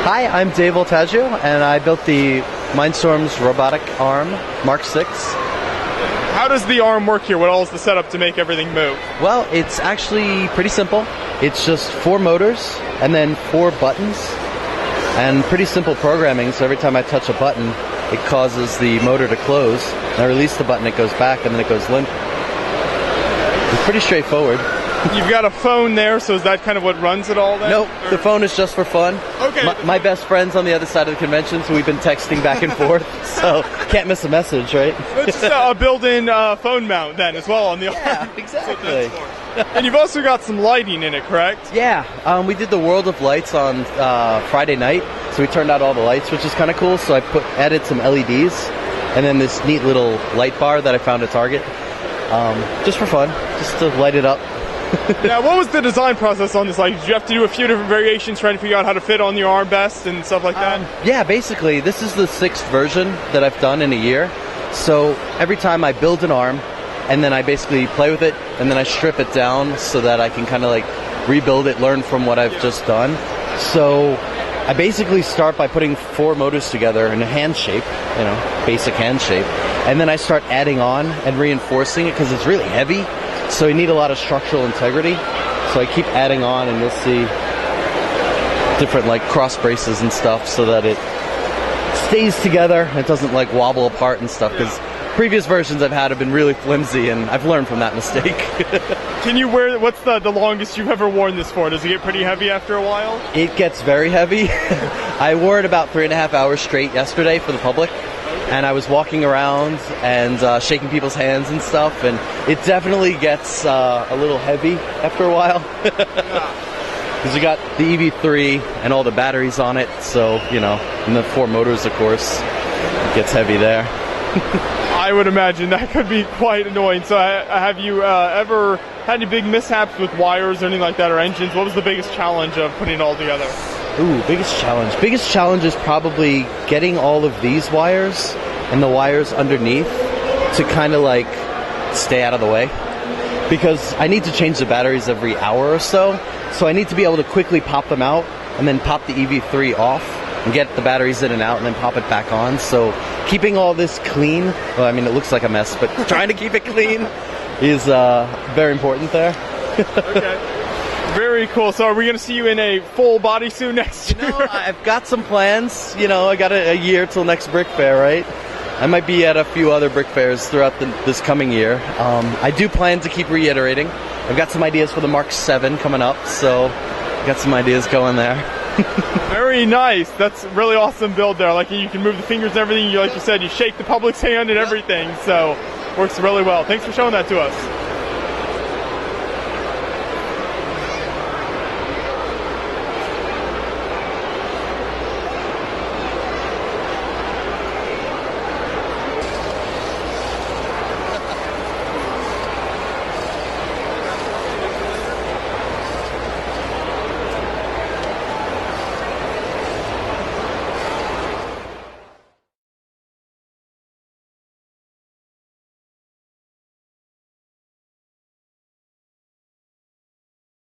Hi, I'm Dave Voltaggio, and I built the Mindstorm's robotic arm, Mark 6. How does the arm work here? What all is the setup to make everything move? Well, it's actually pretty simple. It's just 4 motors and then 4 buttons, and pretty simple programming, so every time I touch a button, it causes the motor to close, and I release the button, it goes back, and then it goes limp. It's pretty straightforward. You've got a phone there, so is that kind of what runs it all then? Nope, the phone is just for fun. Okay. My best friend's on the other side of the convention, so we've been texting back and forth, so can't miss a message, right? It's just a built-in phone mount then as well on the arm. Yeah, exactly. And you've also got some lighting in it, correct? Yeah, we did the World of Lights on Friday night, so we turned out all the lights, which is kind of cool, so I added some LEDs, and then this neat little light bar that I found at Target, just for fun, just to light it up. Now, what was the design process on this? Like, did you have to do a few different variations trying to figure out how to fit on your arm best and stuff like that? Yeah, basically, this is the 6th version that I've done in a year. So every time I build an arm, and then I basically play with it, and then I strip it down so that I can kind of like rebuild it, learn from what I've just done. So I basically start by putting 4 motors together in a hand shape, you know, basic hand shape, and then I start adding on and reinforcing it because it's really heavy. So you need a lot of structural integrity. So I keep adding on, and you'll see different like cross braces and stuff so that it stays together and it doesn't like wobble apart and stuff, because previous versions I've had have been really flimsy, and I've learned from that mistake. Can you wear, what's the longest you've ever worn this for? Does it get pretty heavy after a while? It gets very heavy. I wore it about 3.5 hours straight yesterday for the public. And I was walking around and shaking people's hands and stuff, and it definitely gets a little heavy after a while. Because you got the EV3 and all the batteries on it, so, you know, and the 4 motors, of course, it gets heavy there. I would imagine that could be quite annoying. So have you ever had any big mishaps with wires or anything like that, or engines? What was the biggest challenge of putting it all together? Ooh, biggest challenge. Biggest challenge is probably getting all of these wires and the wires underneath to kind of like stay out of the way. Because I need to change the batteries every hour or so. So I need to be able to quickly pop them out and then pop the EV3 off and get the batteries in and out and then pop it back on. So keeping all this clean, well, I mean, it looks like a mess, but trying to keep it clean is very important there. Okay. Very cool. So are we going to see you in a full bodysuit next year? You know, I've got some plans. You know, I got a year till next BrickFair, right? I might be at a few other BrickFairs throughout this coming year. I do plan to keep reiterating. I've got some ideas for the Mark 7 coming up, so I've got some ideas going there. Very nice. That's a really awesome build there. Like, you can move the fingers and everything. Like you said, you shake the public's hand and everything, so works really well. Thanks for showing that to us.